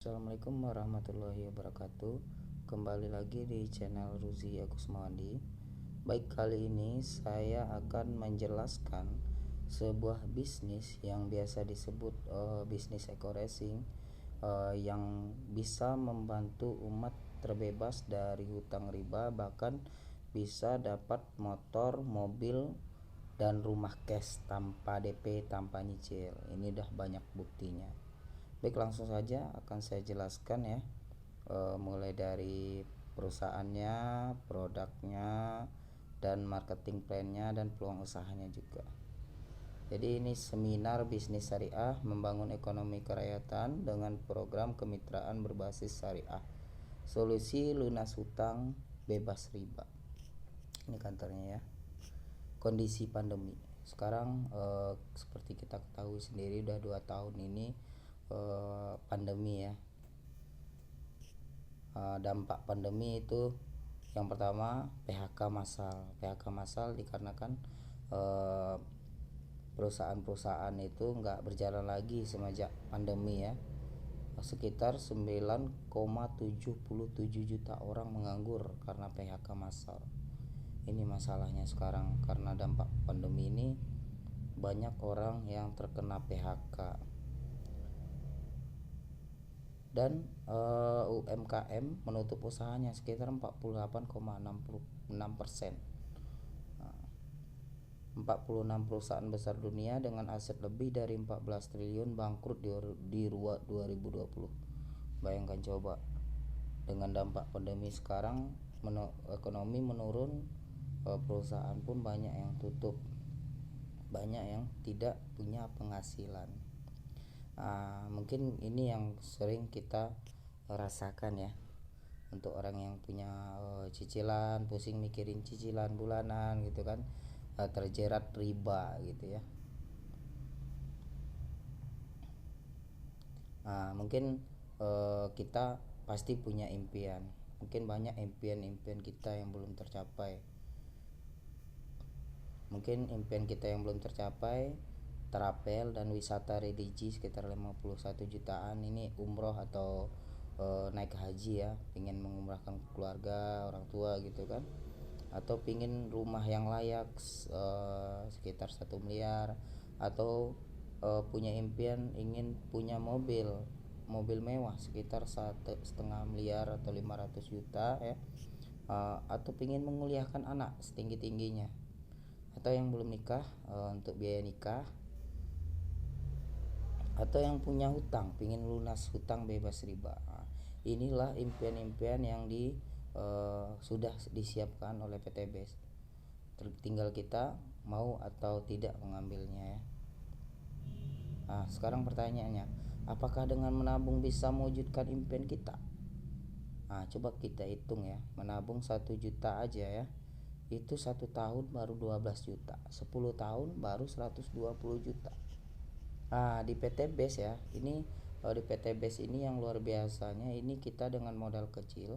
Assalamualaikum warahmatullahi wabarakatuh. Kembali lagi di channel Ruzi Agus Mawandi. Baik, kali ini saya akan menjelaskan sebuah bisnis yang biasa disebut bisnis eco racing, yang bisa membantu umat terbebas dari hutang riba, bahkan bisa dapat motor, mobil, dan rumah cash tanpa DP, tanpa nyicil. Ini udah banyak buktinya. Baik, langsung saja akan saya jelaskan ya, mulai dari perusahaannya, produknya, dan marketing plan-nya, dan peluang usahanya juga. Jadi ini seminar bisnis syariah membangun ekonomi kerakyatan dengan program kemitraan berbasis syariah, solusi lunas hutang bebas riba. Ini kantornya ya. Kondisi pandemi sekarang, seperti kita ketahui sendiri, udah 2 tahun ini pandemi ya. Dampak pandemi itu yang pertama PHK massal dikarenakan perusahaan-perusahaan itu nggak berjalan lagi semenjak pandemi ya. Sekitar 9,77 juta orang menganggur karena PHK massal. Ini masalahnya sekarang, karena dampak pandemi ini banyak orang yang terkena PHK. Dan UMKM menutup usahanya sekitar 48,66%. 46 perusahaan besar dunia dengan aset lebih dari 14 triliun bangkrut di 2020. Bayangkan coba, dengan dampak pandemi sekarang ekonomi menurun, perusahaan pun banyak yang tutup, banyak yang tidak punya penghasilan. Mungkin ini yang sering kita rasakan ya, untuk orang yang punya cicilan, pusing mikirin cicilan bulanan gitu kan, terjerat riba gitu ya. Mungkin kita pasti punya impian, mungkin banyak impian kita yang belum tercapai. Mungkin impian kita yang belum tercapai, terapel dan wisata religi sekitar 51 jutaan, ini umroh atau naik haji ya, pingin mengumrahkan keluarga, orang tua gitu kan, atau pingin rumah yang layak sekitar 1 miliar, atau punya impian ingin punya mobil mewah sekitar 1,5 miliar atau 500 juta ya, atau pingin menguliahkan anak setinggi-tingginya, atau yang belum nikah untuk biaya nikah, atau yang punya hutang pingin lunas hutang bebas riba. Inilah impian-impian yang sudah disiapkan oleh PTBS. Tinggal kita mau atau tidak mengambilnya ya. Sekarang pertanyaannya, apakah dengan menabung bisa mewujudkan impian kita? Coba kita hitung ya, menabung 1 juta aja ya, itu 1 tahun baru 12 juta, 10 tahun baru 120 juta. Di PTBS ya, ini di PTBS ini yang luar biasanya, ini kita dengan modal kecil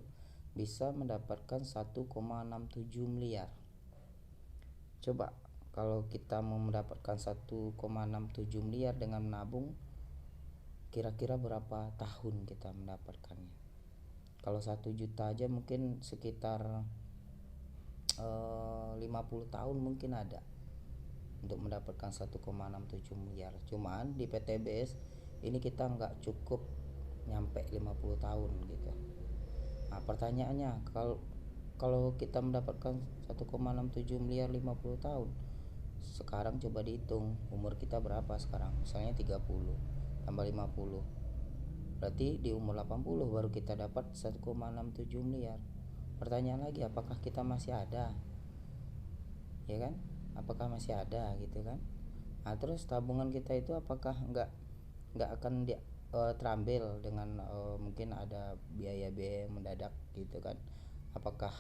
bisa mendapatkan 1,67 miliar. Coba kalau kita mau mendapatkan 1,67 miliar dengan menabung, kira-kira berapa tahun kita mendapatkannya? Kalau 1 juta aja mungkin sekitar 50 tahun mungkin ada untuk mendapatkan 1,67 miliar. Cuman di PTBS ini kita nggak cukup nyampe 50 tahun gitu. Pertanyaannya, kalau kita mendapatkan 1,67 miliar 50 tahun, sekarang coba dihitung umur kita berapa sekarang. Misalnya 30 tambah 50, berarti di umur 80 baru kita dapat 1,67 miliar. Pertanyaan lagi, apakah kita masih ada? Ya kan? Apakah masih ada gitu kan? Terus tabungan kita itu apakah nggak akan terambil dengan mungkin ada biaya-biaya yang mendadak gitu kan? Apakah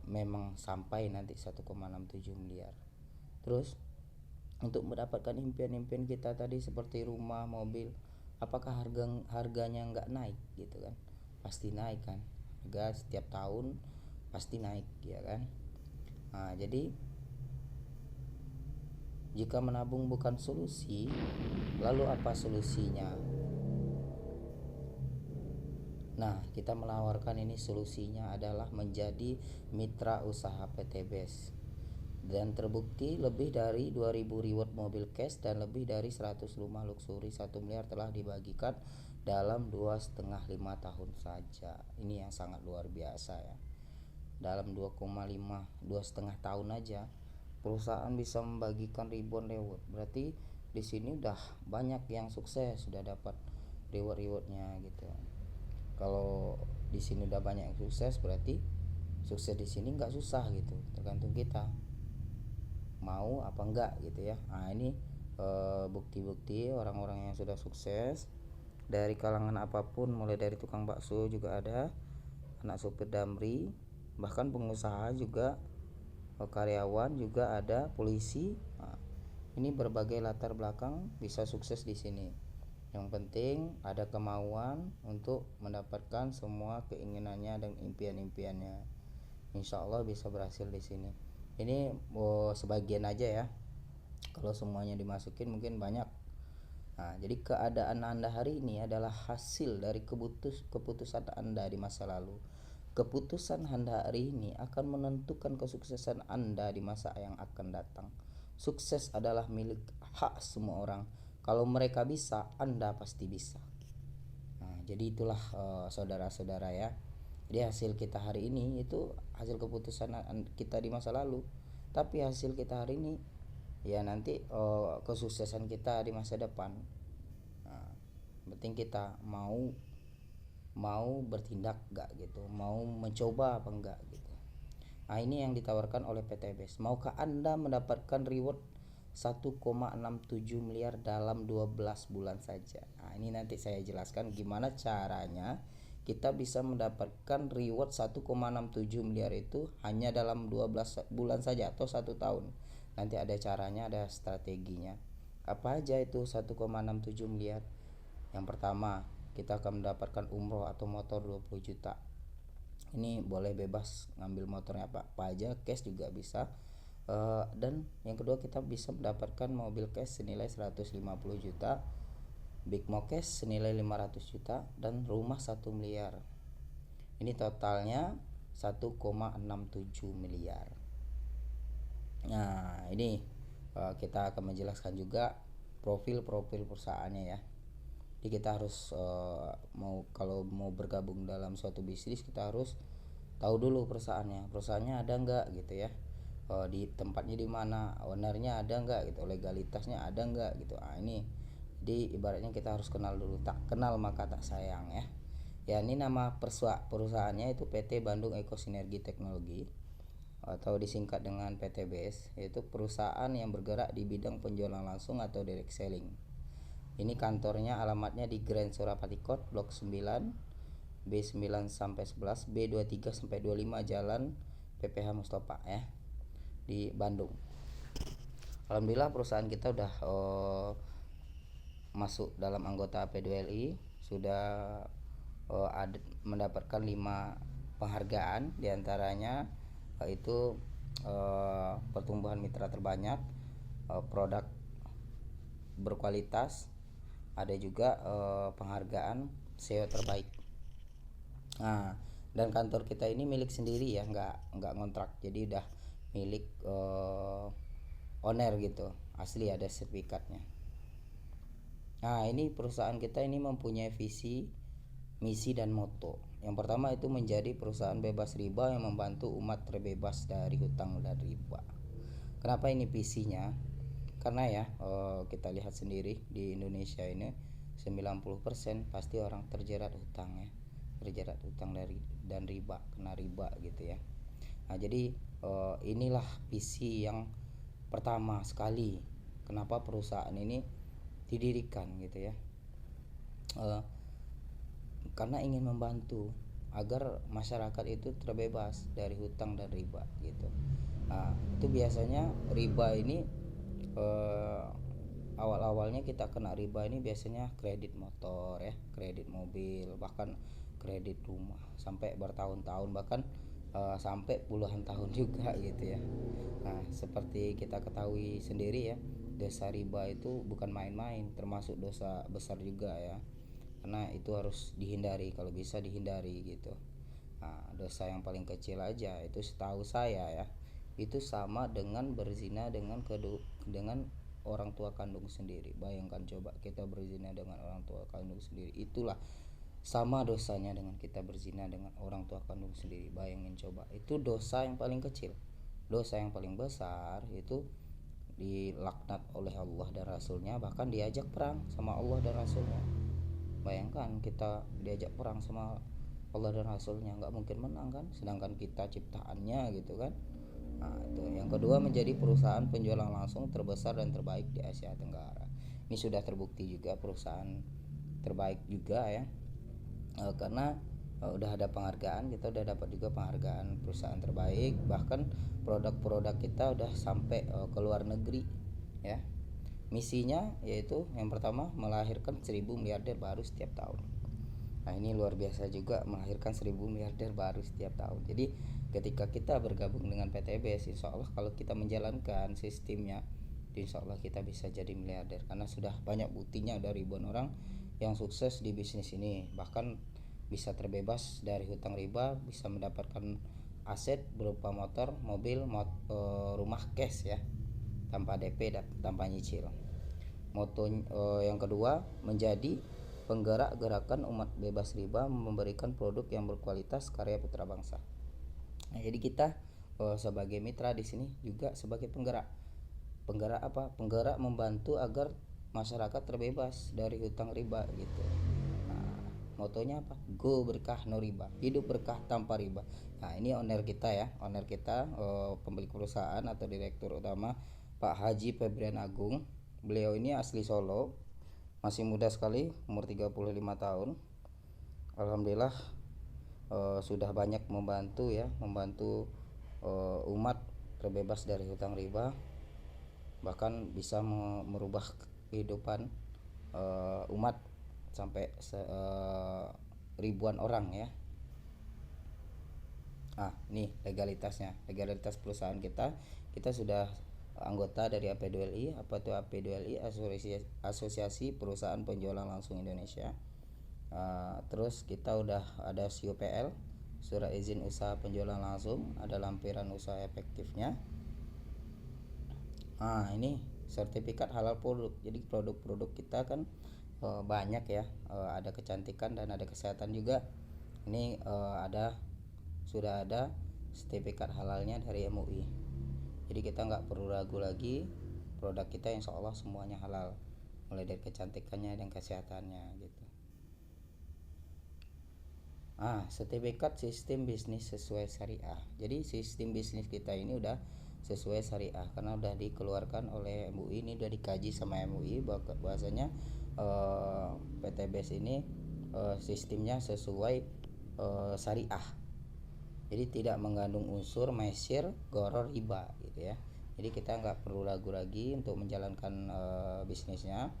memang sampai nanti 1,67 miliar? Terus untuk mendapatkan impian-impian kita tadi seperti rumah, mobil, apakah harganya nggak naik gitu kan? Pasti naik kan? Harga setiap tahun pasti naik ya kan? Jadi jika menabung bukan solusi, lalu apa solusinya? Nah, kita menawarkan ini solusinya adalah menjadi mitra usaha PT BES. Dan terbukti lebih dari 2000 reward mobil cash dan lebih dari 100 rumah luxury 1 miliar telah dibagikan dalam 2,5 tahun saja. Ini yang sangat luar biasa ya. Dalam 2,5 tahun aja perusahaan bisa membagikan ribuan reward. Berarti di sini udah banyak yang sukses, sudah dapat rewardnya gitu. Kalau di sini udah banyak yang sukses, berarti sukses di sini nggak susah gitu, tergantung kita mau apa enggak gitu ya. Nah ini bukti-bukti orang-orang yang sudah sukses dari kalangan apapun, mulai dari tukang bakso juga ada, anak sopir damri, bahkan pengusaha juga, karyawan juga ada, polisi. Nah, ini berbagai latar belakang bisa sukses di sini. Yang penting ada kemauan untuk mendapatkan semua keinginannya dan impian-impiannya. Insya Allah bisa berhasil di sini. Ini sebagian aja ya. Kalau semuanya dimasukin mungkin banyak. Nah, jadi keadaan Anda hari ini adalah hasil dari keputusan Anda di masa lalu. Keputusan Anda hari ini akan menentukan kesuksesan Anda di masa yang akan datang. Sukses adalah milik hak semua orang. Kalau mereka bisa, Anda pasti bisa. Nah, jadi itulah saudara-saudara ya. Jadi hasil kita hari ini itu hasil keputusan kita di masa lalu. Tapi hasil kita hari ini ya nanti kesuksesan kita di masa depan. Nah, penting kita mau bertindak gak gitu, mau mencoba apa enggak gitu. Nah ini yang ditawarkan oleh PT BES. Maukah Anda mendapatkan reward 1,67 miliar dalam 12 bulan saja? Nah ini nanti saya jelaskan gimana caranya kita bisa mendapatkan reward 1,67 miliar itu hanya dalam 12 bulan saja atau 1 tahun. Nanti ada caranya, ada strateginya. Apa aja itu 1,67 miliar? Yang pertama, kita akan mendapatkan umroh atau motor 20 juta. Ini boleh bebas ngambil motornya apa aja, cash juga bisa. Dan yang kedua, kita bisa mendapatkan mobil cash senilai 150 juta, big mo cash senilai 500 juta, dan rumah 1 miliar. Ini totalnya 1,67 miliar. Nah ini kita akan menjelaskan juga profil-profil perusahaannya ya. Jadi kita harus kalau mau bergabung dalam suatu bisnis, kita harus tahu dulu perusahaannya ada enggak gitu ya, di tempatnya di mana, ownernya ada enggak gitu, legalitasnya ada enggak gitu. Nah ini jadi ibaratnya kita harus kenal dulu, tak kenal maka tak sayang ya. Ya ini nama perusahaannya itu PT Bandung Eko Sinergi Teknologi atau disingkat dengan PT BES, yaitu perusahaan yang bergerak di bidang penjualan langsung atau direct selling. Ini kantornya, alamatnya di Grand Surapati Court, Blok 9, B9 sampai 11, B23 sampai 25 Jalan PPH Mustafa ya, di Bandung. Alhamdulillah perusahaan kita udah masuk dalam anggota P2LI, sudah mendapatkan 5 penghargaan, diantaranya itu pertumbuhan mitra terbanyak, produk berkualitas, ada juga penghargaan SEO terbaik. Nah, dan kantor kita ini milik sendiri ya, nggak ngontrak, jadi udah milik owner gitu, asli ada sertifikatnya. Nah ini perusahaan kita ini mempunyai visi, misi, dan moto. Yang pertama itu menjadi perusahaan bebas riba yang membantu umat terbebas dari hutang dan riba. Kenapa ini visinya? Karena ya kita lihat sendiri di Indonesia ini 90% pasti orang terjerat hutang ya, terjerat hutang dan riba, kena riba gitu ya. Nah jadi inilah visi yang pertama sekali kenapa perusahaan ini didirikan gitu ya, karena ingin membantu agar masyarakat itu terbebas dari hutang dan riba gitu. Nah itu biasanya riba ini awal-awalnya kita kena riba ini biasanya kredit motor ya, kredit mobil, bahkan kredit rumah sampai bertahun-tahun, bahkan sampai puluhan tahun juga gitu ya. Nah seperti kita ketahui sendiri ya, dosa riba itu bukan main-main, termasuk dosa besar juga ya. karena itu harus dihindari, kalau bisa dihindari gitu. Nah, dosa yang paling kecil aja itu setahu saya ya, itu sama dengan berzina dengan orang tua kandung sendiri. Bayangkan coba, kita berzina dengan orang tua kandung sendiri, itulah sama dosanya dengan kita berzina dengan orang tua kandung sendiri. Bayangin coba, itu dosa yang paling kecil. Dosa yang paling besar itu dilaknat oleh Allah dan Rasulnya, bahkan diajak perang sama Allah dan Rasulnya. Bayangkan kita diajak perang sama Allah dan Rasulnya, nggak mungkin menang kan, sedangkan kita ciptaannya gitu kan. Nah itu yang kedua, menjadi perusahaan penjualan langsung terbesar dan terbaik di Asia Tenggara. Ini sudah terbukti juga perusahaan terbaik juga ya, karena udah ada penghargaan, kita udah dapat juga penghargaan perusahaan terbaik, bahkan produk-produk kita udah sampai ke luar negeri ya. Misinya yaitu yang pertama, melahirkan 1000 miliarder baru setiap tahun. Nah ini luar biasa juga, melahirkan 1000 miliarder baru setiap tahun. Jadi ketika kita bergabung dengan PTBS, insya Allah kalau kita menjalankan sistemnya, insya Allah kita bisa jadi miliarder, karena sudah banyak buktinya, ada ribuan orang yang sukses di bisnis ini, bahkan bisa terbebas dari hutang riba, bisa mendapatkan aset berupa motor, mobil, rumah cash ya, tanpa DP dan tanpa nyicil. Moto yang kedua, menjadi penggerak gerakan umat bebas riba, memberikan produk yang berkualitas karya putra bangsa. Nah, jadi kita sebagai mitra di sini juga sebagai penggerak. Penggerak apa? Penggerak membantu agar masyarakat terbebas dari hutang riba gitu. Nah, motonya apa? Go berkah no riba, hidup berkah tanpa riba. Nah, ini owner kita ya, owner kita pemilik perusahaan atau direktur utama Pak Haji Febrian Agung. Beliau ini asli Solo, masih muda sekali, umur 35 tahun. Alhamdulillah sudah banyak membantu ya, membantu umat terbebas dari hutang riba, bahkan bisa merubah kehidupan umat sampai ribuan orang ya. Ini legalitasnya, legalitas perusahaan kita sudah anggota dari AP2LI. Apa itu AP2LI? Asosiasi Perusahaan Penjualan Langsung Indonesia. Terus kita udah ada SIUPL, surat izin usaha penjualan langsung, ada lampiran usaha efektifnya. Ini sertifikat halal produk. Jadi produk-produk kita kan banyak ya, ada kecantikan dan ada kesehatan juga. Ini sudah ada sertifikat halalnya dari MUI. Jadi kita nggak perlu ragu lagi, produk kita insya Allah semuanya halal, mulai dari kecantikannya dan kesehatannya gitu. Sertifikat sistem bisnis sesuai syariah. Jadi sistem bisnis kita ini udah sesuai syariah karena udah dikeluarkan oleh MUI. Ini udah dikaji sama MUI bahwasanya PTBS ini sistemnya sesuai syariah. Jadi tidak mengandung unsur mesir, gharar, riba gitu ya. Jadi kita nggak perlu ragu lagi untuk menjalankan bisnisnya,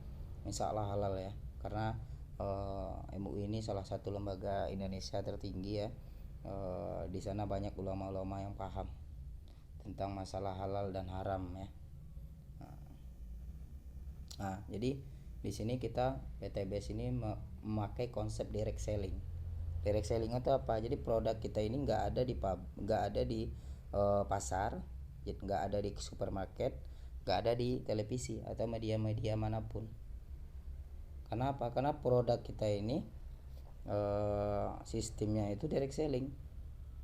insya Allah halal ya, karena MUI ini salah satu lembaga Indonesia tertinggi ya. Di sana banyak ulama-ulama yang paham tentang masalah halal dan haram ya. Jadi di sini kita PTBS ini memakai konsep direct selling. Direct selling itu apa? Jadi produk kita ini nggak ada di pasar, nggak ada di supermarket, nggak ada di televisi atau media-media manapun. Kenapa? Karena produk kita ini sistemnya itu direct selling.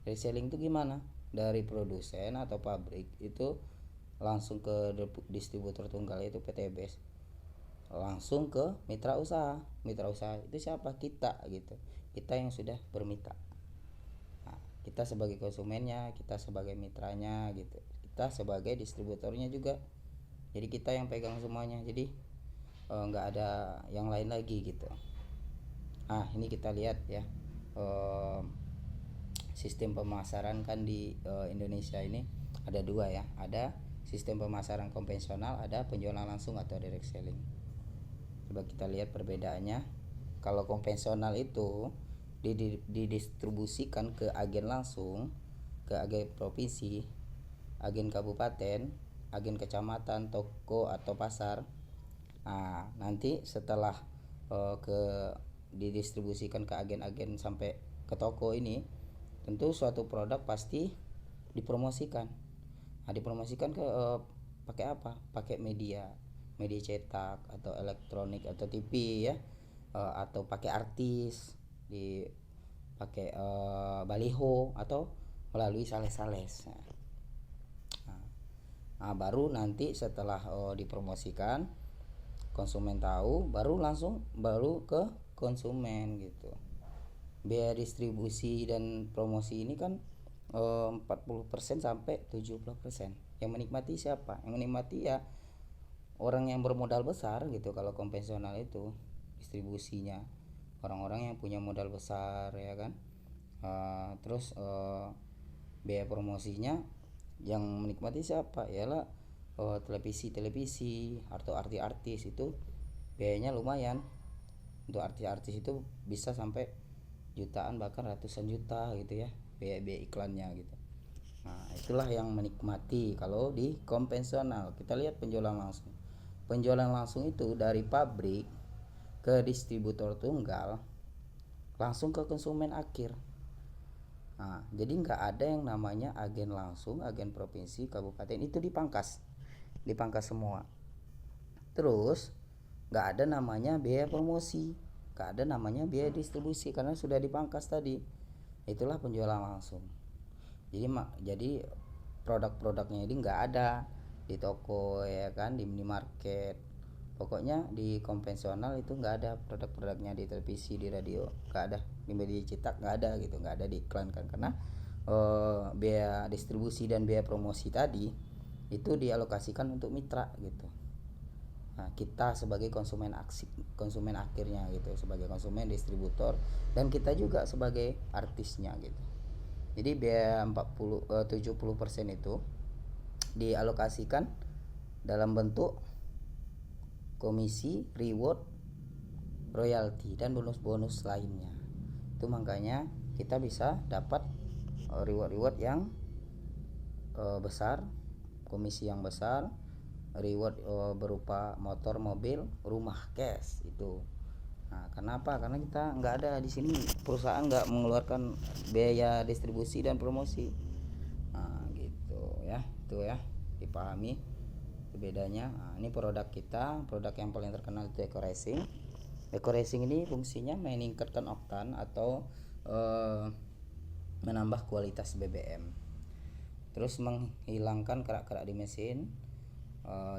Direct selling itu gimana? Dari produsen atau pabrik itu langsung ke distributor tunggal, yaitu PTBS, langsung ke mitra usaha. Mitra usaha itu siapa? Kita gitu. Kita yang sudah bermitra. Kita sebagai konsumennya, kita sebagai mitranya gitu, kita sebagai distributornya juga. Jadi kita yang pegang semuanya, jadi nggak ada yang lain lagi gitu. Ini kita lihat ya, sistem pemasaran kan di Indonesia ini ada dua ya, ada sistem pemasaran konvensional, ada penjualan langsung atau direct selling. Coba kita lihat perbedaannya. Kalau konvensional itu didistribusikan ke agen langsung, ke agen provinsi, agen kabupaten, agen kecamatan, toko atau pasar. Nanti setelah ke didistribusikan ke agen-agen sampai ke toko ini, tentu suatu produk pasti dipromosikan. Nah, dipromosikan ke pakai apa? Pakai media cetak atau elektronik atau TV ya, atau pakai artis, dipakai baliho atau melalui sales-sales. Nah, baru nanti setelah dipromosikan, konsumen tahu, baru ke konsumen gitu. Biaya distribusi dan promosi ini kan 40% sampai 70%. Yang menikmati siapa? Yang menikmati ya orang yang bermodal besar gitu. Kalau konvensional itu distribusinya orang-orang yang punya modal besar ya kan. Terus biaya promosinya yang menikmati siapa? Ialah televisi atau artis itu biayanya lumayan. Untuk artis itu bisa sampai jutaan bahkan ratusan juta gitu ya, biaya iklannya gitu. Nah, itulah yang menikmati kalau di konvensional. Kita lihat penjualan langsung. Penjualan langsung itu dari pabrik ke distributor tunggal langsung ke konsumen akhir. Nah, jadi nggak ada yang namanya agen langsung, agen provinsi, kabupaten, itu dipangkas semua. Terus nggak ada namanya biaya promosi, nggak ada namanya biaya distribusi karena sudah dipangkas tadi. Itulah penjualan langsung. Jadi produk-produknya ini nggak ada di toko ya kan, di minimarket. Pokoknya di konvensional itu nggak ada produk-produknya, di televisi, di radio nggak ada, di media cetak nggak ada gitu, nggak ada diiklankan karena biaya distribusi dan biaya promosi tadi itu dialokasikan untuk mitra gitu. Nah, kita sebagai konsumen akhirnya gitu, sebagai konsumen distributor, dan kita juga sebagai artisnya gitu. Jadi biaya 70% itu dialokasikan dalam bentuk komisi, reward, royalti, dan bonus-bonus lainnya. Itu makanya kita bisa dapat reward yang besar, komisi yang besar, reward berupa motor, mobil, rumah, cash itu. Nah, kenapa? Karena kita nggak ada di sini, perusahaan nggak mengeluarkan biaya distribusi dan promosi. Nah, gitu ya, itu ya, dipahami bedanya. Nah, ini produk kita, produk yang paling terkenal itu EcoRacing. EcoRacing ini fungsinya meningkatkan oktan atau menambah kualitas BBM, terus menghilangkan kerak-kerak di mesin,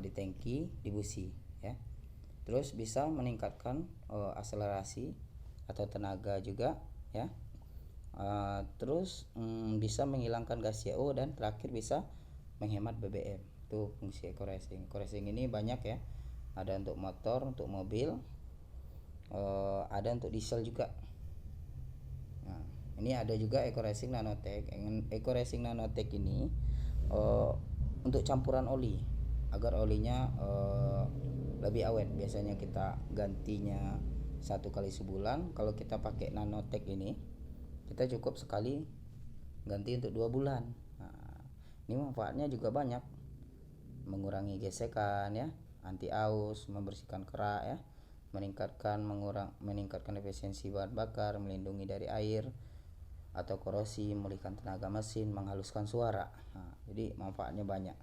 di tangki, di busi ya. Terus bisa meningkatkan akselerasi atau tenaga juga ya. Terus bisa menghilangkan gas CO, dan terakhir bisa menghemat BBM. Itu fungsi EcoRacing. EcoRacing ini banyak ya, ada untuk motor, untuk mobil, ada untuk diesel juga. Nah, ini ada juga EcoRacing Nanotech. EcoRacing Nanotech ini untuk campuran oli, agar olinya lebih awet. Biasanya kita gantinya 1 kali sebulan. Kalau kita pakai Nanotech ini, kita cukup sekali ganti untuk 2 bulan. Nah, ini manfaatnya juga banyak, mengurangi gesekan ya, anti aus, membersihkan kerak ya, meningkatkan efisiensi bahan bakar, melindungi dari air atau korosi, memulihkan tenaga mesin, menghaluskan suara. Nah, jadi manfaatnya banyak.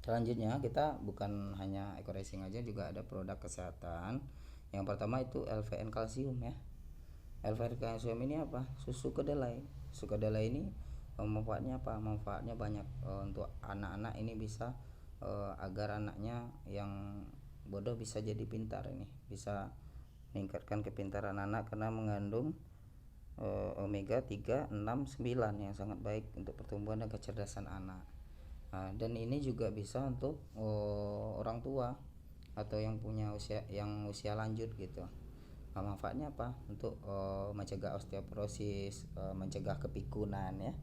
Selanjutnya kita bukan hanya EcoRacing aja, juga ada produk kesehatan. Yang pertama itu LVN kalsium ya. LVN kalsium ini apa? Susu kedelai. Susu kedelai ini manfaatnya apa? Manfaatnya banyak. Untuk anak-anak ini bisa agar anaknya yang bodoh bisa jadi pintar, ini bisa meningkatkan kepintaran anak karena mengandung omega 3, 6, 9 yang sangat baik untuk pertumbuhan dan kecerdasan anak. Dan ini juga bisa untuk orang tua atau yang punya usia lanjut gitu. Manfaatnya apa? Untuk mencegah osteoporosis, mencegah kepikunan ya.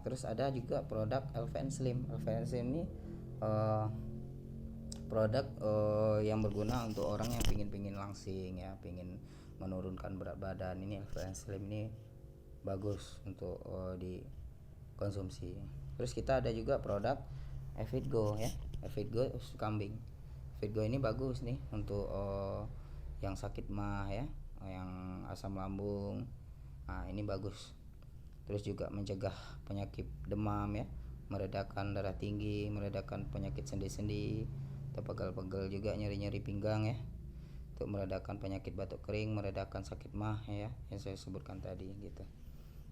Terus ada juga produk LVN Slim. LVN Slim ini produk yang berguna untuk orang yang pingin langsing ya, pingin menurunkan berat badan. Ini LVN Slim ini bagus untuk dikonsumsi. Terus kita ada juga produk Evitgo ya, Evitgo susu kambing. Evitgo ini bagus nih untuk yang sakit mah ya, yang asam lambung. Nah, ini bagus. Terus juga mencegah penyakit demam ya, meredakan darah tinggi, meredakan penyakit sendi-sendi, atau pegal-pegal juga, nyeri-nyeri pinggang ya, untuk meredakan penyakit batuk kering, meredakan sakit mah ya, yang saya sebutkan tadi gitu.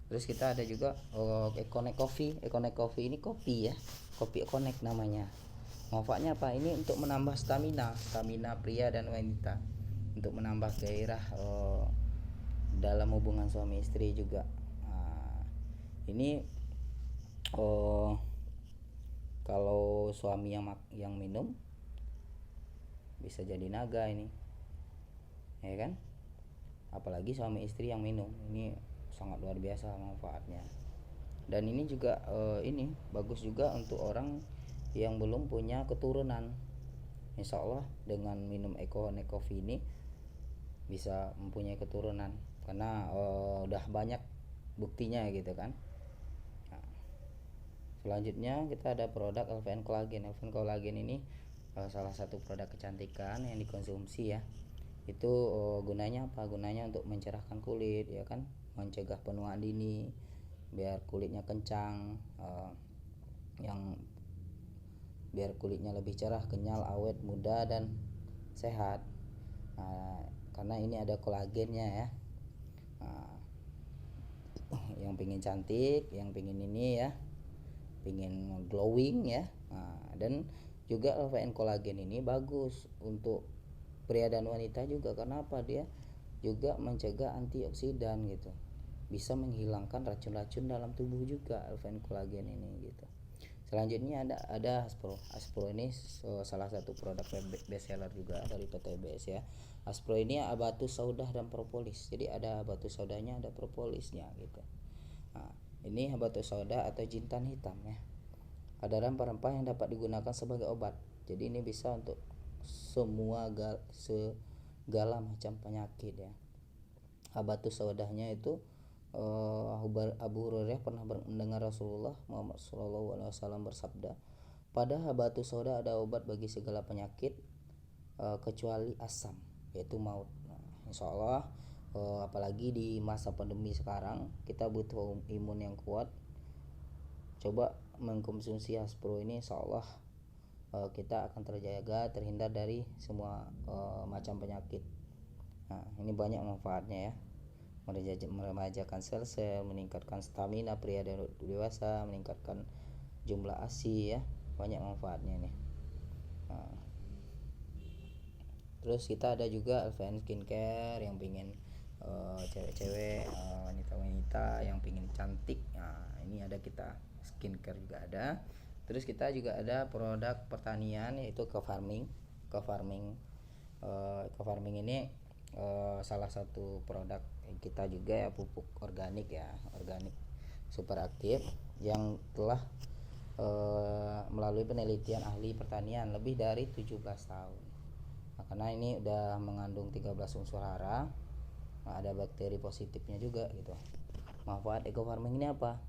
Terus kita ada juga Econnect Coffee. Econnect Coffee ini kopi ya, kopi Econnect namanya. Manfaatnya apa? Ini untuk menambah stamina pria dan wanita, untuk menambah gairah dalam hubungan suami istri juga. Nah, ini kalau suami yang minum bisa jadi naga ini, ya kan? Apalagi suami istri yang minum, ini sangat luar biasa manfaatnya. Dan ini juga ini bagus juga untuk orang yang belum punya keturunan. Insya Allah dengan minum Econnect Coffee ini bisa mempunyai keturunan, karena udah banyak buktinya gitu kan. Nah, selanjutnya kita ada produk LVN Collagen. LVN Collagen ini salah satu produk kecantikan yang dikonsumsi ya. Itu gunanya apa? Gunanya untuk mencerahkan kulit ya kan, mencegah penuaan dini, biar kulitnya kencang, yang biar kulitnya lebih cerah, kenyal, awet, muda, dan sehat. Nah, karena ini ada kolagennya ya. Nah, yang pingin cantik, yang pingin ini ya, pingin glowing ya. Nah, dan juga LVN kolagen ini bagus untuk pria dan wanita juga. Karena apa? Dia juga mencegah antioksidan gitu, bisa menghilangkan racun-racun dalam tubuh juga LVN kolagen ini gitu. Selanjutnya ada Aspro. Aspro ini salah satu produk best seller juga dari PTBS ya. Aspro ini habatus sauda dan propolis. Jadi ada habatus saudanya, ada propolisnya gitu. Nah, ini habatus sauda atau jintan hitam ya, ada rempah-rempah yang dapat digunakan sebagai obat. Jadi ini bisa untuk segala macam penyakit ya. Habatus saudanya itu Abu Hurairah pernah mendengar Rasulullah Muhammad SAW bersabda, pada habatus sauda ada obat bagi segala penyakit kecuali asam, yaitu maut. Nah, insya Allah apalagi di masa pandemi sekarang kita butuh imun yang kuat. Coba mengkonsumsi Aspro ini, insya Allah kita akan terjaga, terhindar dari semua macam penyakit. Nah, ini banyak manfaatnya ya, meremajakan sel-sel, meningkatkan stamina pria dan dewasa, meningkatkan jumlah ASI ya, banyak manfaatnya nih. Nah, terus kita ada juga LVN Skincare yang pingin cewek-cewek, wanita-wanita yang pingin cantik. Nah, ini ada kita skincare juga ada. Terus kita juga ada produk pertanian, yaitu Cofarming. Cofarming ini salah satu produk kita juga ya, pupuk organik ya, organik super aktif yang telah melalui penelitian ahli pertanian lebih dari 17 tahun. Nah, karena ini udah mengandung 13 unsur hara, nah, ada bakteri positifnya juga gitu. Manfaat ecofarming ini apa?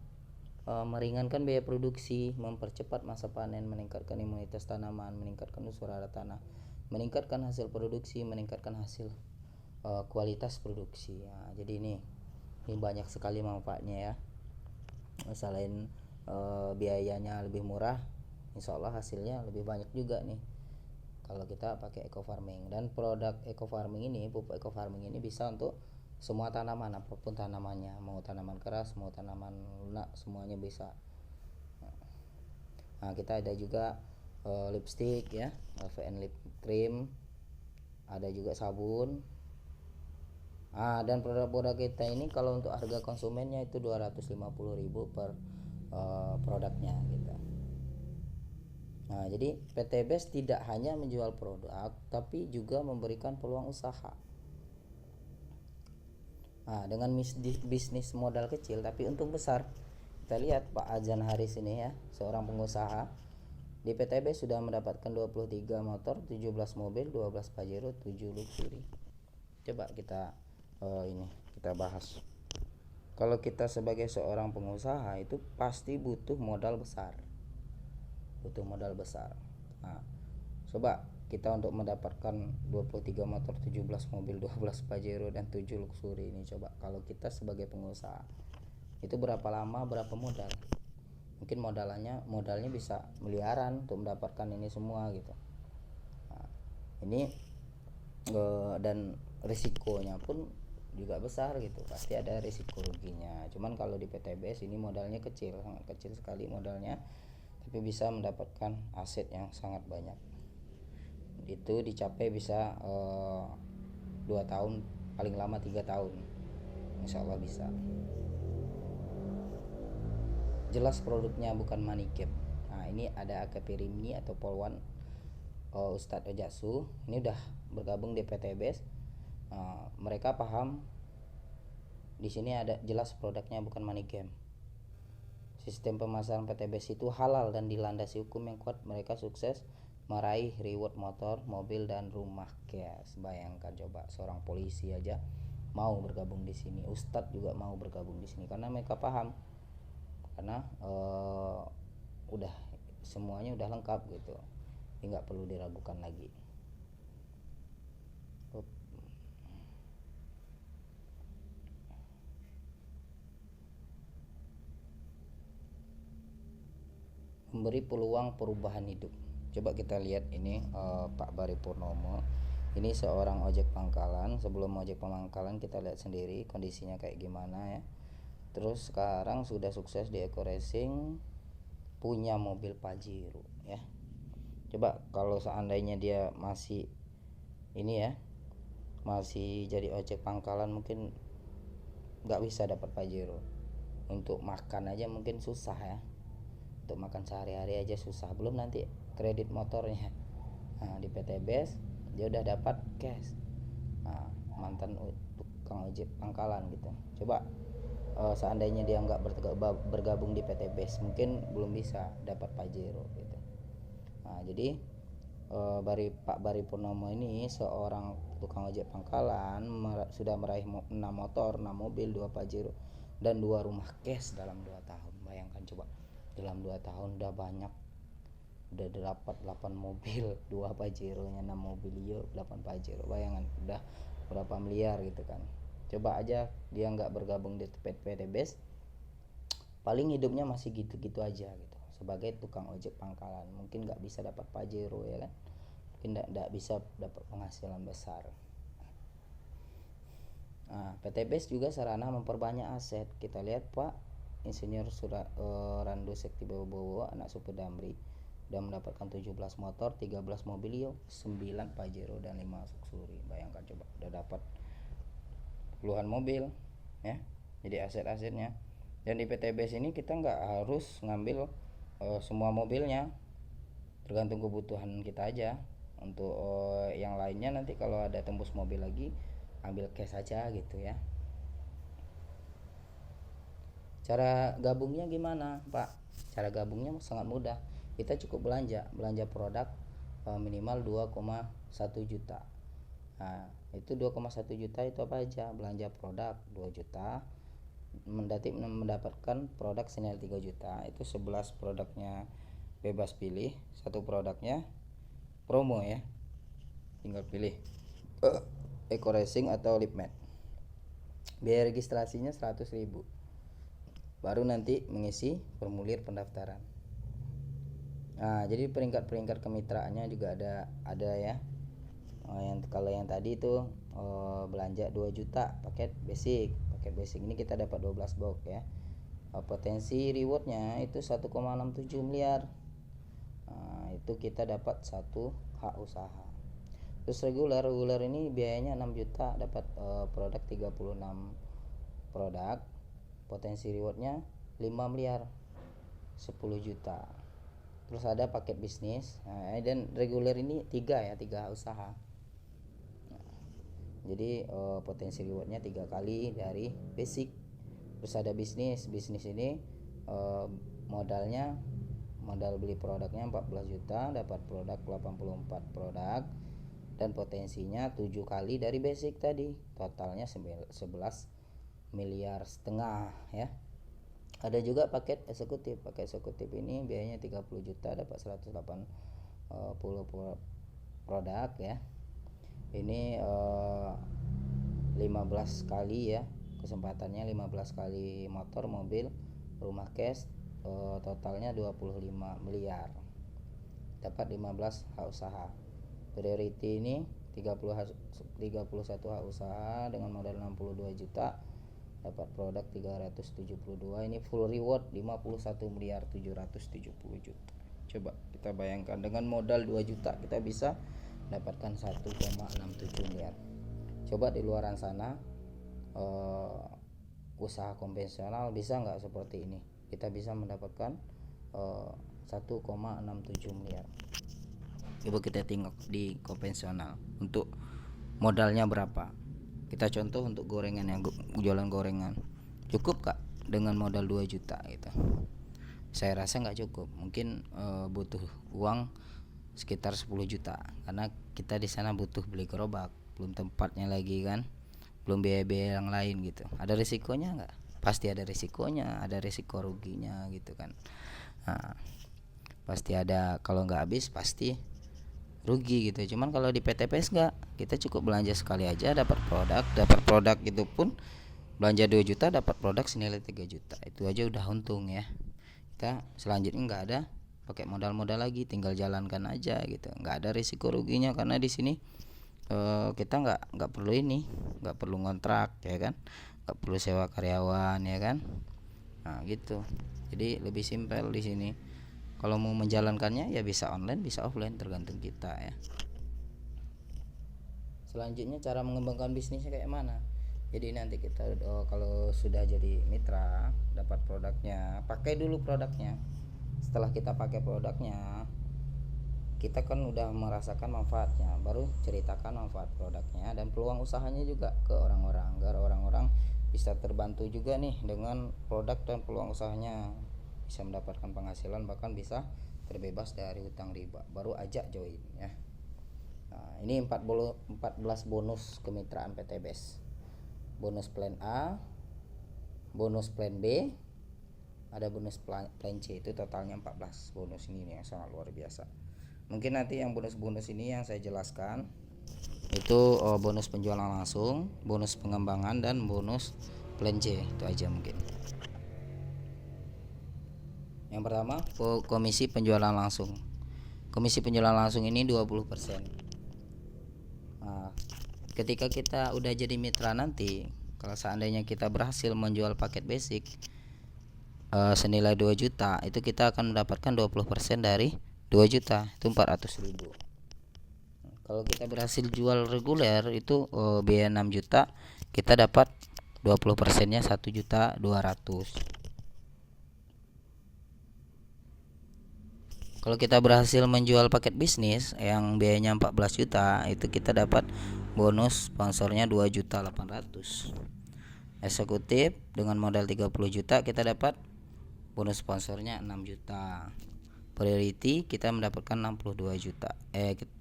Meringankan biaya produksi, mempercepat masa panen, meningkatkan imunitas tanaman, meningkatkan unsur hara tanah, meningkatkan hasil produksi, meningkatkan hasil kualitas produksi. Nah, jadi ini banyak sekali manfaatnya ya. Selain biayanya lebih murah, insya Allah hasilnya lebih banyak juga nih kalau kita pakai ecofarming. Dan produk ecofarming ini, pupuk ecofarming ini bisa untuk semua tanaman, apapun tanamannya, mau tanaman keras, mau tanaman lunak, semuanya bisa. Nah, kita ada juga lipstick ya, LVN lip cream, ada juga sabun. Dan produk-produk kita ini kalau untuk harga konsumennya itu 250.000 per produknya gitu. Nah, jadi PTBS tidak hanya menjual produk, tapi juga memberikan peluang usaha. Nah, dengan bisnis modal kecil tapi untung besar. Kita lihat Pak Azan Haris ini ya, seorang pengusaha di PTB sudah mendapatkan 23 motor, 17 mobil, 12 Pajero, 7 Luxury. Coba kita kita bahas. Kalau kita sebagai seorang pengusaha itu pasti butuh modal besar. Nah, coba kita untuk mendapatkan 23 motor, 17 mobil, 12 Pajero dan 7 Luxury ini. Coba kalau kita sebagai pengusaha itu berapa lama, berapa modal? Mungkin modalnya bisa miliaran untuk mendapatkan ini semua gitu. Nah, ini dan risikonya pun juga besar gitu, pasti ada risiko ruginya. Cuman kalau di PTBS ini modalnya kecil, sangat kecil sekali modalnya, tapi bisa mendapatkan aset yang sangat banyak. Itu dicapai bisa 2 tahun, paling lama 3 tahun, insya Allah bisa. Jelas produknya bukan money cap. Nah, ini ada AKP Rimni atau Polwan Ustadz Ojasu, ini udah bergabung di PTBS. Mereka paham di sini ada jelas produknya bukan money game. Sistem pemasaran PTBS itu halal dan dilandasi hukum yang kuat. Mereka sukses meraih reward motor, mobil dan rumah cash. Bayangkan coba, seorang polisi aja mau bergabung di sini, Ustadz juga mau bergabung di sini karena mereka paham, karena udah semuanya udah lengkap gitu, nggak perlu diragukan lagi. Memberi peluang perubahan hidup. Coba kita lihat ini Pak Bari Purnomo. Ini seorang ojek pangkalan. Sebelum ojek pangkalan kita lihat sendiri kondisinya kayak gimana ya. Terus sekarang sudah sukses di Eco Racing, punya mobil Pajero ya. Coba kalau seandainya dia masih ini ya, masih jadi ojek pangkalan, mungkin nggak bisa dapat Pajero. Untuk makan aja mungkin susah ya, untuk makan sehari-hari aja susah, belum nanti kredit motornya. Nah, di PTBS dia udah dapat cash. Nah, mantan tukang ojek pangkalan gitu. Coba seandainya dia nggak bergabung di PTBS, mungkin belum bisa dapat Pajero gitu. Nah, jadi Pak Bari Purnomo ini seorang tukang ojek pangkalan sudah meraih 6 motor, 6 mobil, 2 Pajero dan 2 rumah cash dalam 2 tahun. Bayangkan coba, dalam 2 tahun udah banyak, udah dapat 8 mobil, 2 Pajero nya, 6 mobil, 8 Pajero. Bayangan udah berapa miliar gitu kan. Coba aja dia nggak bergabung di PTBS, paling hidupnya masih gitu-gitu aja gitu sebagai tukang ojek pangkalan. Mungkin nggak bisa dapat Pajero ya kan, mungkin nggak bisa dapat penghasilan besar. Nah, PTBS juga sarana memperbanyak aset. Kita lihat Pak Insinyur Rando Sekti Bowo, anak Supu Damri, udah mendapatkan 17 motor, 13 mobil, 9 Pajero dan 5 Luxury. Bayangkan coba, udah dapat puluhan mobil ya, jadi aset-asetnya. Dan di PTBS ini kita nggak harus ngambil semua mobilnya, tergantung kebutuhan kita aja. Untuk yang lainnya nanti kalau ada tembus mobil lagi, ambil cash aja gitu ya. Cara gabungnya gimana Pak? Cara gabungnya sangat mudah. Kita cukup belanja produk minimal 2,1 juta. Nah, itu 2,1 juta itu apa aja? Belanja produk 2 juta, mendapatkan produk senilai 3 juta. Itu 11 produknya bebas pilih, satu produknya promo ya, tinggal pilih Eco Racing atau Lipmat. Biaya registrasinya 100.000, baru nanti mengisi formulir pendaftaran. Nah, jadi peringkat-peringkat kemitraannya juga ada ya. Kalau yang tadi itu belanja 2 juta paket basic ini kita dapat 12 box ya. Potensi rewardnya itu 1,67 miliar. Nah, itu kita dapat 1 hak usaha. Terus reguler ini biayanya 6 juta, dapat produk 36 produk. Potensi rewardnya 5 miliar, 10 juta. Terus ada paket bisnis. Nah, dan reguler ini 3 hak usaha. Jadi potensi rewardnya 3 kali dari basic. Terus ada bisnis ini modal beli produknya 14 juta, dapat produk 84 produk, dan potensinya 7 kali dari basic tadi, totalnya 11 miliar setengah ya. Ada juga paket eksekutif ini biayanya 30 juta, dapat 180 produk ya. Ini 15 kali ya, kesempatannya 15 kali motor, mobil, rumah cash, totalnya 25 miliar. Dapat 15 hak usaha. Priority ini 31 hak usaha dengan modal 62 juta, dapat produk 372. Ini full reward 51 miliar 770 juta. Coba kita bayangkan dengan modal 2 juta kita bisa dapatkan 1,67 miliar. Coba di luaran sana usaha konvensional bisa nggak seperti ini? Kita bisa mendapatkan 1,67 miliar. Coba kita tengok di konvensional untuk modalnya berapa. Kita contoh untuk gorengan, yang jualan gorengan, cukup kak dengan modal 2 juta gitu? Saya rasa nggak cukup. Mungkin butuh uang sekitar 10 juta, karena kita di sana butuh beli gerobak, belum tempatnya lagi kan, belum biaya-biaya yang lain gitu. Ada risikonya nggak? Pasti ada risikonya, ada risiko ruginya gitu kan. Nah, pasti ada, kalau nggak habis pasti rugi gitu. Cuman kalau di PTPS nggak, kita cukup belanja sekali aja dapat produk itu pun belanja 2 juta dapat produk senilai 3 juta. Itu aja udah untung ya. Kita selanjutnya nggak ada pakai modal-modal lagi, tinggal jalankan aja gitu, nggak ada risiko ruginya, karena di sini kita nggak perlu nggak perlu ngontrak ya kan, nggak perlu sewa karyawan ya kan. Nah gitu, jadi lebih simpel di sini. Kalau mau menjalankannya ya bisa online bisa offline, tergantung kita ya. Selanjutnya cara mengembangkan bisnisnya kayak mana? Jadi nanti kita kalau sudah jadi mitra, dapat produknya, pakai dulu produknya. Setelah kita pakai produknya, kita kan udah merasakan manfaatnya, baru ceritakan manfaat produknya dan peluang usahanya juga ke orang-orang, agar orang-orang bisa terbantu juga nih dengan produk dan peluang usahanya, bisa mendapatkan penghasilan, bahkan bisa terbebas dari hutang riba, baru ajak join ya. Nah, ini 14 bonus kemitraan PTBS. Bonus plan A, bonus plan B, ada bonus plan C, itu totalnya 14 bonus ini nih, yang sangat luar biasa. Mungkin nanti yang bonus-bonus ini yang saya jelaskan itu bonus penjualan langsung, bonus pengembangan, dan bonus plan C. Itu aja mungkin. Yang pertama, komisi penjualan langsung. Komisi penjualan langsung ini 20%. Nah, ketika kita udah jadi mitra nanti, kalau seandainya kita berhasil menjual paket basic senilai 2 juta, itu kita akan mendapatkan 20% dari 2 juta, itu 400.000. Kalau kita berhasil jual reguler itu biaya 6 juta, kita dapat 20%-nya 1.200.000. Kalau kita berhasil menjual paket bisnis yang biayanya 14 juta, itu kita dapat bonus sponsornya 2.800.000. Eksekutif dengan modal 30 juta kita dapat bonus sponsornya 6 juta. Priority kita mendapatkan 62 juta.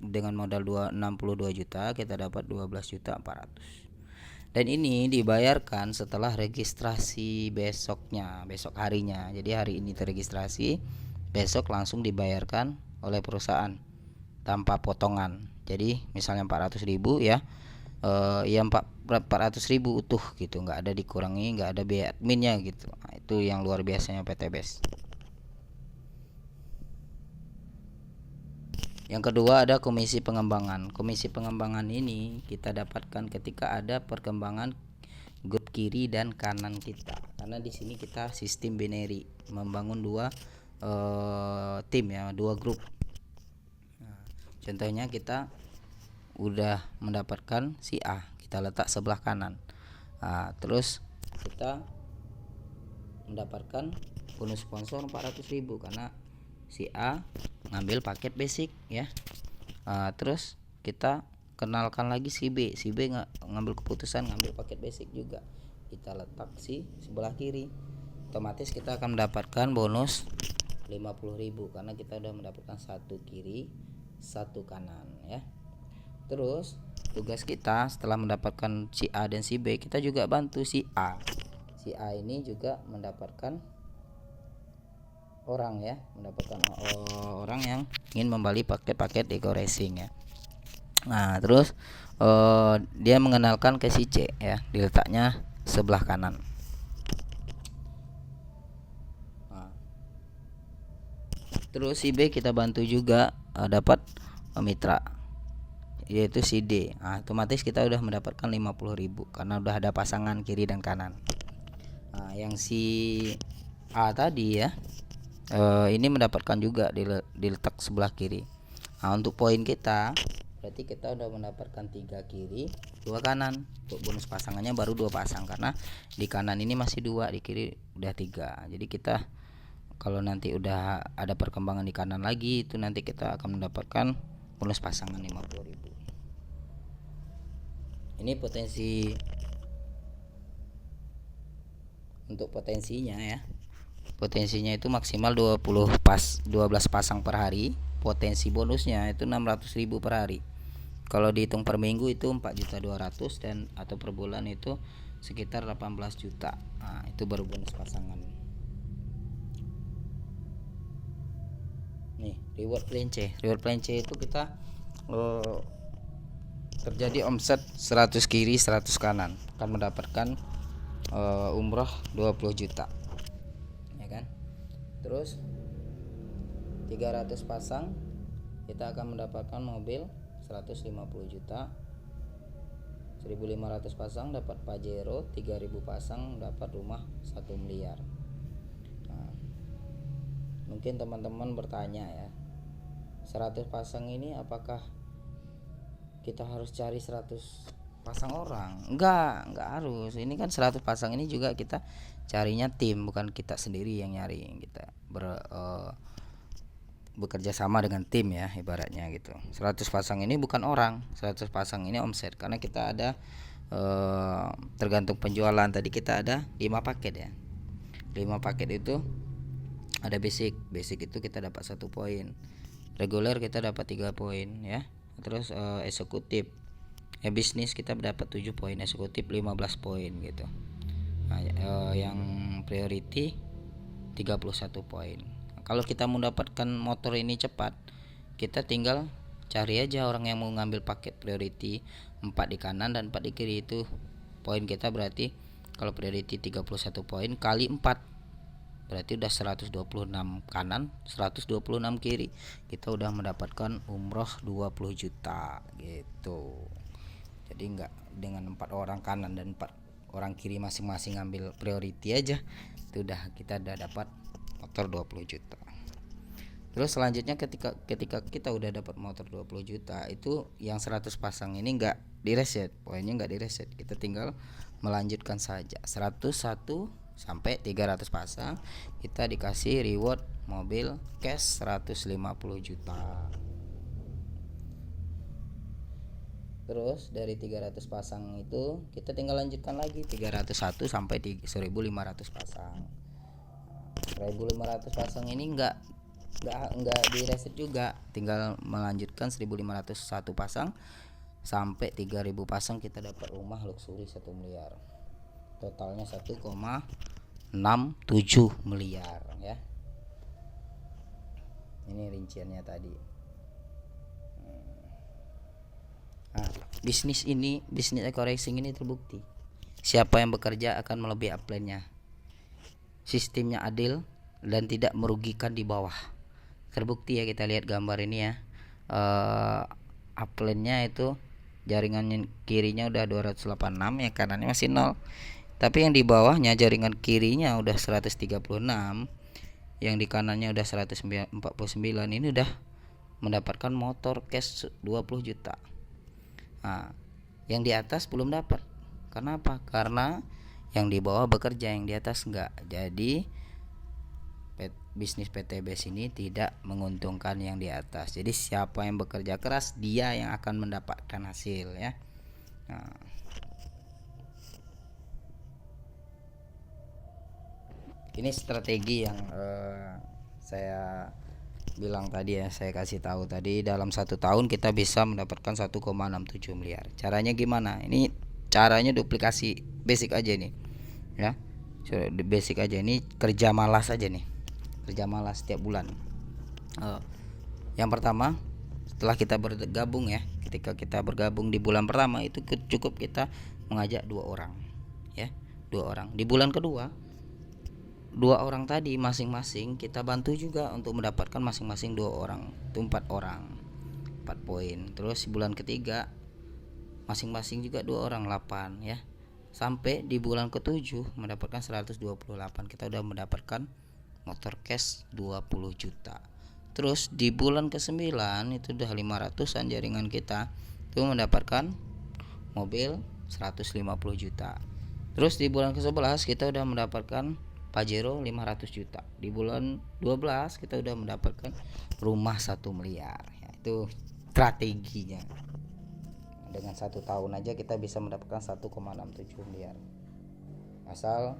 Dengan modal 62 juta kita dapat 12.400.000. Dan ini dibayarkan setelah registrasi besok harinya. Jadi hari ini terregistrasi, besok langsung dibayarkan oleh perusahaan tanpa potongan. Jadi misalnya 400.000 ya, ya 400.000 utuh gitu, nggak ada dikurangi, nggak ada biaya adminnya gitu. Nah, itu yang luar biasanya PTBS. Yang kedua ada komisi pengembangan. Komisi pengembangan ini kita dapatkan ketika ada perkembangan grup kiri dan kanan kita, karena di sini kita sistem binary, membangun dua tim ya, dua grup. Nah, contohnya kita udah mendapatkan si A, kita letak sebelah kanan. Nah, terus kita mendapatkan bonus sponsor 400.000 karena si A ngambil paket basic ya. Terus kita kenalkan lagi si B ngambil keputusan ngambil paket basic juga, kita letak si sebelah kiri, otomatis kita akan mendapatkan bonus 50.000 karena kita udah mendapatkan satu kiri satu kanan ya. Terus tugas kita setelah mendapatkan si A dan si B, kita juga bantu si A. Si A ini juga mendapatkan orang yang ingin membeli paket-paket Ego Racing ya. Nah, terus dia mengenalkan ke si C ya, diletaknya sebelah kanan. Nah, terus si B kita bantu juga dapat mitra, yaitu si D. Nah, otomatis kita udah mendapatkan 50.000 karena udah ada pasangan kiri dan kanan. Nah, yang si A tadi ya, ini mendapatkan juga diletak sebelah kiri. Nah, untuk poin kita berarti kita udah mendapatkan 3 kiri 2 kanan. Untuk bonus pasangannya baru 2 pasang karena di kanan ini masih 2, di kiri udah 3. Jadi kita kalau nanti udah ada perkembangan di kanan lagi, itu nanti kita akan mendapatkan bonus pasangan 50.000. Ini potensi untuk potensinya ya. Potensinya itu maksimal 12 pasang per hari. Potensi bonusnya itu 600.000 per hari. Kalau dihitung per minggu itu 4.200.000 dan atau per bulan itu sekitar 18 juta. Nah, itu baru bonus pasangan. Nih, reward plan C. Reward plan C itu kita terjadi omset 100 kiri 100 kanan akan mendapatkan umroh 20 juta. Ya kan? Terus 300 pasang kita akan mendapatkan mobil 150 juta. 1.500 pasang dapat Pajero, 3.000 pasang dapat rumah 1 miliar. Nah, mungkin teman-teman bertanya ya, 100 pasang ini apakah kita harus cari 100 pasang orang? Enggak harus. Ini kan 100 pasang ini juga kita carinya tim, bukan kita sendiri yang nyari. Kita bekerja sama dengan tim ya, ibaratnya gitu. 100 pasang ini bukan orang, 100 pasang ini omset karena kita ada tergantung penjualan. Tadi kita ada 5 paket ya. 5 paket itu ada basic itu kita dapat 1 poin. Reguler kita dapat 3 poin ya. Terus eksekutif bisnis kita dapat 7 poin, eksekutif 15 poin gitu. Nah, yang priority 31 poin. Kalau kita mendapatkan motor ini cepat, kita tinggal cari aja orang yang mau ngambil paket priority 4 di kanan dan 4 di kiri. Itu poin kita berarti kalau priority 31 poin kali 4 berarti udah 126 kanan 126 kiri. Kita udah mendapatkan umroh 20 juta gitu. Jadi enggak dengan 4 orang kanan dan 4 orang kiri masing-masing ngambil priority aja, itu udah kita udah dapat motor 20 juta. Terus selanjutnya ketika kita udah dapat motor 20 juta, itu yang 100 pasang ini enggak direset, poinnya enggak direset. Kita tinggal melanjutkan saja. 101 sampai 300 pasang kita dikasih reward mobil cash 150 juta. Terus dari 300 pasang itu kita tinggal lanjutkan lagi 301 sampai 1.500 pasang. 1.500 pasang ini enggak di reset juga, tinggal melanjutkan 1.501 pasang sampai 3.000 pasang kita dapat rumah luxury 1 miliar. Totalnya 1,67 miliar ya. Ini rinciannya tadi. Nah, bisnis eco racing ini terbukti. Siapa yang bekerja akan melebihi upline-nya. Sistemnya adil dan tidak merugikan di bawah. Terbukti ya, kita lihat gambar ini ya. Upline-nya itu jaringan kirinya udah 286, yang kanannya masih 0. Tapi yang di bawahnya jaringan kirinya udah 136, yang di kanannya udah 149. Ini udah mendapatkan motor cash 20 juta. Nah, yang di atas belum dapat. Kenapa? Karena yang di bawah bekerja, yang di atas enggak. Jadi bisnis PTBS ini tidak menguntungkan yang di atas. Jadi siapa yang bekerja keras, dia yang akan mendapatkan hasil ya. Nah, ini strategi yang saya bilang tadi ya, saya kasih tahu tadi, dalam 1 tahun kita bisa mendapatkan 1,67 miliar. Caranya gimana? Ini caranya duplikasi basic aja nih ya. Basic aja, ini kerja malas aja nih. Kerja malas setiap bulan. Yang pertama, setelah kita bergabung ya, ketika kita bergabung di bulan pertama itu cukup kita mengajak 2 orang ya, 2 orang. Di bulan kedua 2 orang tadi masing-masing kita bantu juga untuk mendapatkan masing-masing 2 orang, itu 4 orang, 4 poin. Terus di bulan ketiga masing-masing juga 2 orang, 8 ya, sampai di bulan ke-7 mendapatkan 128. Kita udah mendapatkan motor cash 20 juta. Terus di bulan ke-9 itu udah 500-an jaringan kita itu mendapatkan mobil 150 juta. Terus di bulan ke-11 kita udah mendapatkan Pajero 500 juta. Di bulan 12 kita udah mendapatkan rumah 1 miliar ya, itu strateginya. Dengan 1 tahun aja kita bisa mendapatkan 1,67 miliar asal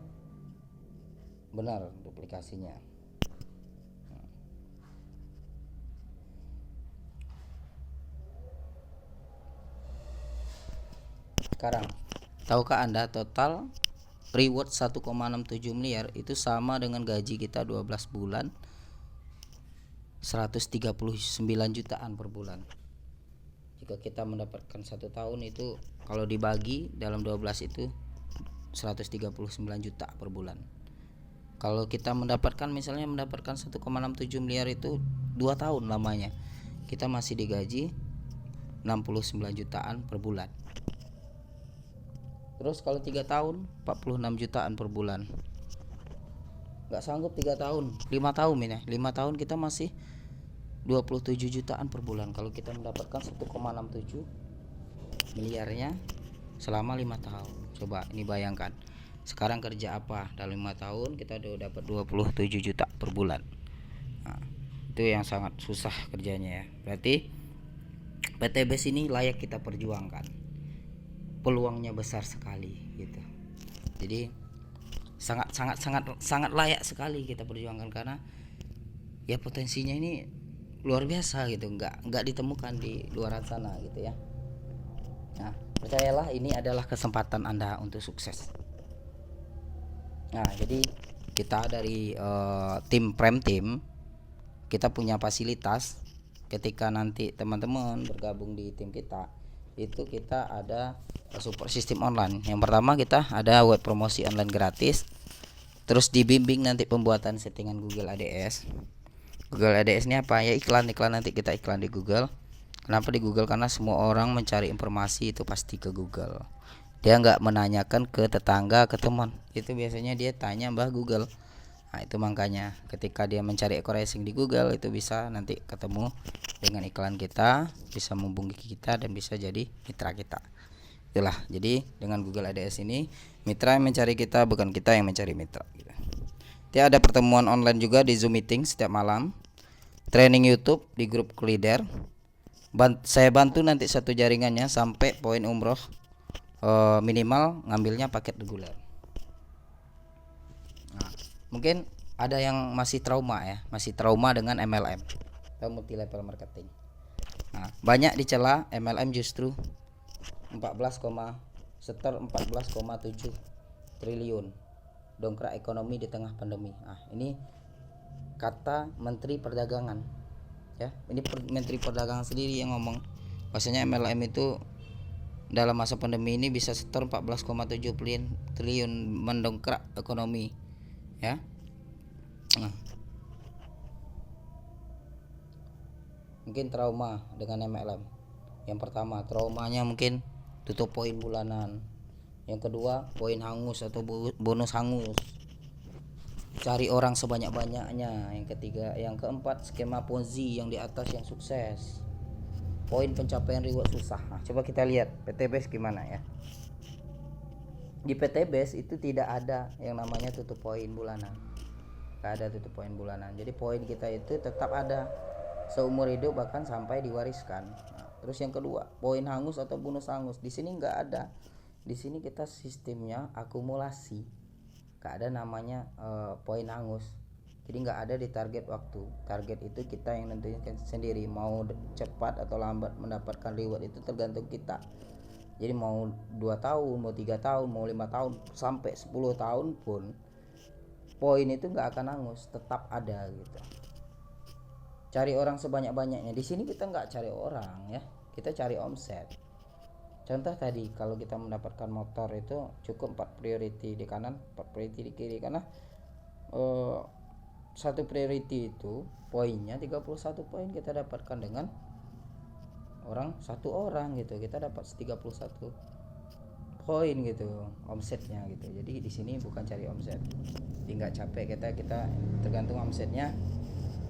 benar duplikasinya. Sekarang, tahukah Anda total reward 1,67 miliar itu sama dengan gaji kita 12 bulan 139 jutaan per bulan. Jika kita mendapatkan 1 tahun itu kalau dibagi dalam 12 itu 139 juta per bulan. Kalau kita mendapatkan 1,67 miliar itu 2 tahun lamanya, kita masih digaji 69 jutaan per bulan. Terus kalau 3 tahun 46 jutaan per bulan. Gak sanggup 3 tahun, 5 tahun ini, 5 tahun kita masih 27 jutaan per bulan. Kalau kita mendapatkan 1,67 miliarnya selama 5 tahun. Coba ini bayangkan. Sekarang kerja apa? Dalam 5 tahun kita udah dapat 27 juta per bulan. Nah, itu yang sangat susah kerjanya ya. Berarti PTBS ini layak kita perjuangkan. Peluangnya besar sekali gitu. Jadi sangat layak sekali kita perjuangkan karena ya potensinya ini luar biasa gitu, nggak ditemukan di luar sana gitu ya. Nah, percayalah ini adalah kesempatan Anda untuk sukses. Nah, jadi kita dari tim Prime Team kita punya fasilitas ketika nanti teman-teman bergabung di tim kita itu kita ada support sistem online. Yang pertama kita ada web promosi online gratis, terus dibimbing nanti pembuatan settingan Google ADS. Google ADS ini apa ya? Iklan nanti kita iklan di Google. Kenapa di Google? Karena semua orang mencari informasi itu pasti ke Google. Dia nggak menanyakan ke tetangga, ke teman. Itu biasanya dia tanya Mbah Google. Nah, itu makanya ketika dia mencari ekor racing di Google itu bisa nanti ketemu dengan iklan kita, bisa menghubungi kita dan bisa jadi mitra kita. Itulah, jadi dengan Google ADS ini mitra yang mencari kita, bukan kita yang mencari mitra gitu. Dia ada pertemuan online juga di Zoom meeting setiap malam, training YouTube di grup leader. Saya bantu nanti satu jaringannya sampai poin umroh minimal ngambilnya paket reguler. Nah, mungkin ada yang masih trauma ya, masih trauma dengan MLM atau multi level marketing. Nah, banyak dicela MLM justru 14,7 triliun dongkrak ekonomi di tengah pandemi. Nah, ini kata Menteri Perdagangan ya. Ini Menteri Perdagangan sendiri yang ngomong bahwasanya MLM itu dalam masa pandemi ini bisa setor 14,7 triliun mendongkrak ekonomi ya. Nah, mungkin trauma dengan MLM. Yang pertama traumanya mungkin tutup poin bulanan. Yang kedua poin hangus atau bonus hangus, cari orang sebanyak-banyaknya. Yang ketiga, yang keempat skema Ponzi yang di atas yang sukses. Poin pencapaian reward susah. Nah, coba kita lihat PTBS gimana ya. Di PTBS itu tidak ada yang namanya tutup poin bulanan. Gak ada tutup poin bulanan. Jadi poin kita itu tetap ada seumur hidup bahkan sampai diwariskan. Nah, terus yang kedua, poin hangus atau bonus hangus. Di sini nggak ada. Di sini kita sistemnya akumulasi. Gak ada namanya poin hangus. Jadi nggak ada di target waktu. Target itu kita yang nentuin sendiri. Mau cepat atau lambat mendapatkan reward itu tergantung kita. Jadi mau 2 tahun, mau 3 tahun, mau 5 tahun, sampai 10 tahun pun poin itu nggak akan hangus, tetap ada gitu. cari orang sebanyak-banyaknya. Di sini kita nggak cari orang ya, kita cari omset. Contoh tadi kalau kita mendapatkan motor itu cukup 4 priority di kanan, 4 priority di kiri, karena satu priority itu poinnya 31 poin kita dapatkan dengan satu orang gitu, kita dapat 31 poin gitu omsetnya gitu. Jadi di sini bukan cari omset, jadi nggak capek kita tergantung omsetnya.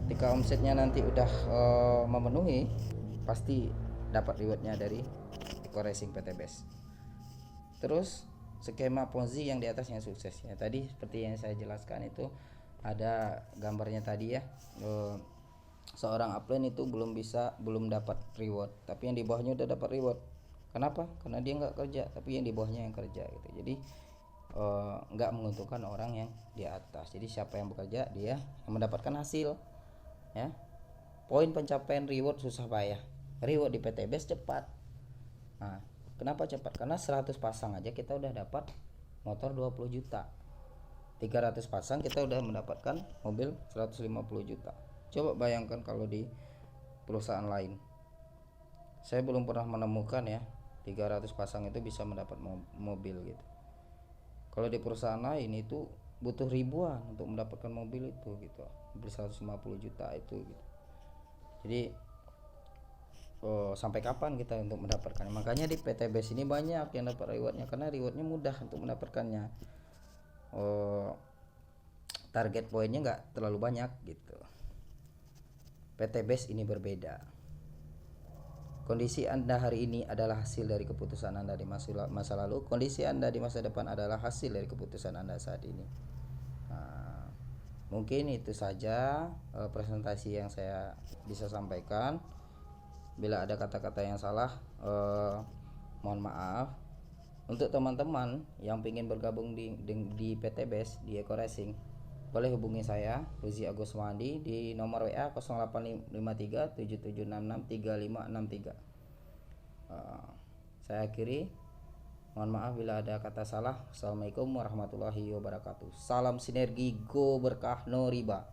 Ketika omsetnya nanti udah memenuhi, pasti dapat rewardnya dari Eco Racing PT Best. Terus skema Ponzi yang di atasnya suksesnya tadi seperti yang saya jelaskan itu ada gambarnya tadi ya. Seorang upline itu belum dapat reward, tapi yang di bawahnya udah dapat reward. Kenapa? Karena dia nggak kerja, tapi yang di bawahnya yang kerja gitu. Jadi nggak menguntungkan orang yang di atas. Jadi siapa yang bekerja, dia yang mendapatkan hasil ya. Poin pencapaian reward susah payah, reward di PT Best cepat. Nah, kenapa cepat? Karena 100 pasang aja kita udah dapat motor 20 juta. 300 pasang kita udah mendapatkan mobil 150 juta. Coba bayangkan kalau di perusahaan lain. Saya belum pernah menemukan ya 300 pasang itu bisa mendapat mobil gitu. Kalau di perusahaan lain itu butuh ribuan untuk mendapatkan mobil itu gitu. Mobil 150 juta itu gitu. Jadi sampai kapan kita untuk mendapatkannya? Makanya di PT Best ini banyak yang dapat rewardnya, karena rewardnya mudah untuk mendapatkannya. Target poinnya nggak terlalu banyak gitu. PT Best ini berbeda. Kondisi Anda hari ini adalah hasil dari keputusan Anda di masa lalu. Kondisi Anda di masa depan adalah hasil dari keputusan Anda saat ini. Nah, mungkin itu saja presentasi yang saya bisa sampaikan. Bila ada kata-kata yang salah, mohon maaf. Untuk teman-teman yang ingin bergabung di PT Best, di Eco Racing, boleh hubungi saya Ruzi Agus Mandi di nomor WA 0853 7766 3563. Saya akhiri, mohon maaf bila ada kata salah. Assalamualaikum warahmatullahi wabarakatuh. Salam sinergi, go berkah no riba.